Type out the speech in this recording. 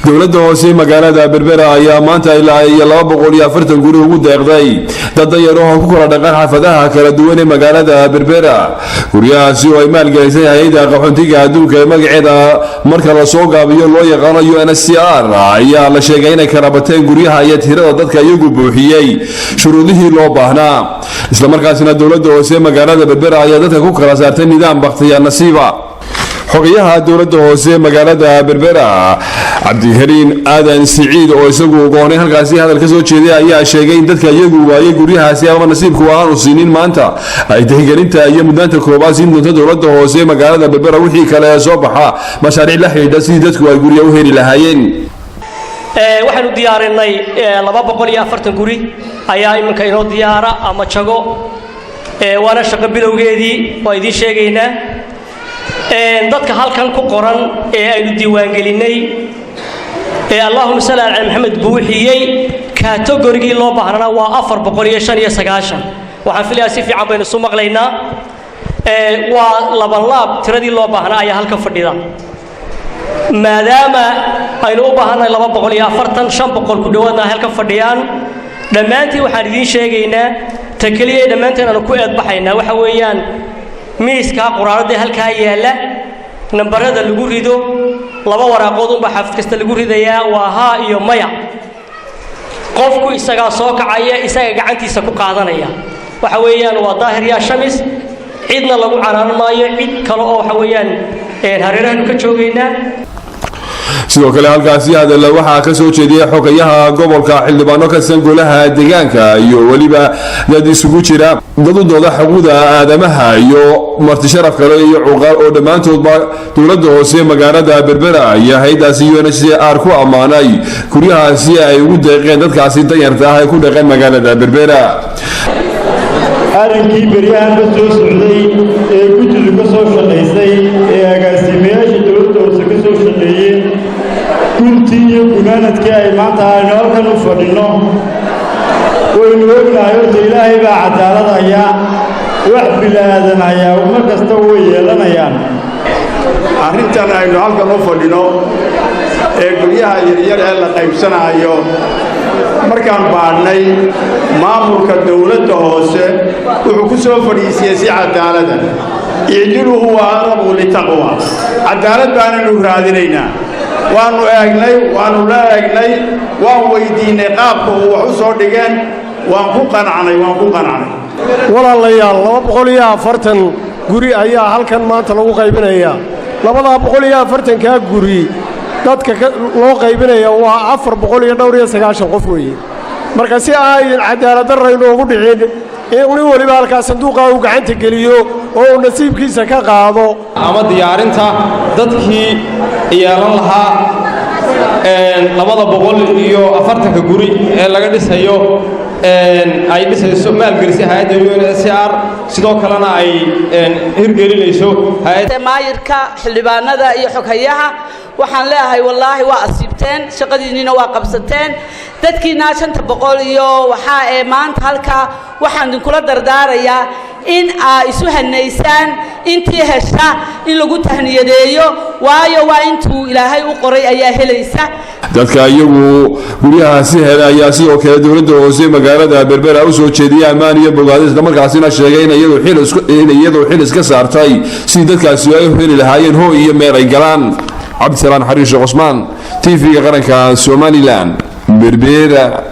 dowladda hoose magaalada Berbera ayaa maanta ilaa 240 guri ugu deeqday dad yar oo ku kala dhaqan xaafadaha kala duwan ee magaalada Berbera. guryahaasi oo ay maalgelisay hay'adda qaxoontiga adduunka ee magaceeda marka la soo gaabiyo loo yaqaan UNHCR ayaa la sheegay inay ka rabateen guryaha iyo tirada dadka iyagu buuxiyay shuruudihii loo baahnaa. isla markaasina dowladda hoose magaalada Berbera ayaa dadka ku kala saartay nidaam baqtiya nasiiba. xogayaha dowladda hoose magaalada Berbera Cabdikariin Aadan Siciid oo isagu go'aanay halkaasi hadal ka soo jeeday ayaa sheegay in dadka iyagu waayay guryahaasi ama nasiibku aan u siinin maanta ay tixgelinta iyo mudnaanta koobaad siin doonto dowladda hoose magaalada Berbera wixii kale soo baxa mashaariic la xiriira sidii dadku ay guryo u heli lahaayeen. waxaanu diyaarinay 240 guri ayaa iminka inoo diyaara ama jago waana shaqo bilowgeedii waa idin sheegaynaa. dadka halkan ku qoran ee aynu diiwaan gelinay Allahumma salli ala Muhammad buuxiyay category loo baahnaa waa 495 waxaan filayaa si fiican baynu soo maqlaynaa waa laban laab tiradii loo baahnaa ayaa halkan fadhida maadaama aynu u baahnahay 240 500 ku dhawaadna halkan fadhiyaan dhamaantii waxaan idin sheegaynaa takaliye dhamaanteen aanu ku eedbaxaynaa waxa weeyaan miiska quraarada halka yaala nambarada lagu rido laba waraaqood oo xafid kasta lagu ridayaa waa ha iyo maya qofku isaga soo kacaya isaga gacantiisa ku qaadanaya waxa weeyaan waa daahir ya shamis cidna lagu caraan maayo cid kale oo waxa weeyaan hareeraha ka joogeynaa. sidoo kale halkaasi hadal waxa ka soo jeediyay xogayaha gobolka xildhibaano ka san golaha deegaanka iyo waliba dad isugu jira dadooda xuquuqda aadamaha iyo marti sharaf kale iyo cuqaal oo dhamaantoodba dowladda hoose magaalada Berbera ayaa hay'adaasi UNHCR ku amaanay guryahaasi ay ugu deeqeen dadkaasi danyarta ah ee ku dhaqan magaalada Berbera. arrinkii beryahan ka soo socday ee guddiga ka soo shaqeysay ee agaasimayaasha dowladda hoose ka soo shaqeeyeen guntii iyo gunaanadkii ay maanta aynu halkan u fadhino waynu ognahay horta ilaahay baa cadaalad hayaa wax bilaadan hayaa mar kasta way yeelanayaan. arrintan aynu halkan u fadhino ee guryaha yaryar ee la qaybsanayo markaan baadhnay maamulka dowladda hoose wuxuu ku soo fadhiisiyay si cadaalada icdilu huwa aqrabu litaqwa cadaalad baanaynu raadinaynaa waanu eegnay waanu la eegnay waan weydiinay qaabka uu wax u soo dhigeen waan ku qanacnay walaalayaal 240 guri ayaa halkan maanta lagu qaybinayaa 240 ka guri dadka loo qaybinaya waa 499 qof weeye marka si ay cadaalad darayno ugu dhicin in waliba halkaas sanduuqa uu gacanta geliyo oo nasiibkiisa ka qaado ama diyaarinta dadkii yeelan lahaa 240 guri ee laga dhisayo ay dhisayso maalgelisay hay'adda UNHCR sidoo kalena ay hirgelinayso hay'adda maayirka xildhibaanada iyo xogayaha waxaan leeyahay wallaahi waa asiibteen shaqadiinina waa qabsateen dadkiina 500 iyo waxa ee maanta halka waxaan kula dardaarayaa in ay isu haneysaan intii hesha in lagu tahniyadeeyo waayo waa intuu ilaahay u qoray ayaa helaysa. dadka iyagu guryahaasi helay ayaa sidoo kale dowladda hoose magaalada Berbera u soo jeediyay amaan iyo bogaadis isla markaasina sheegay in iyadu xil iska saartay si dadkaasi ay u heli lahaayeen hooy iyo meel ay galaan. عبد السلام حريش عثمان TV qaranka Somaliland Berbera.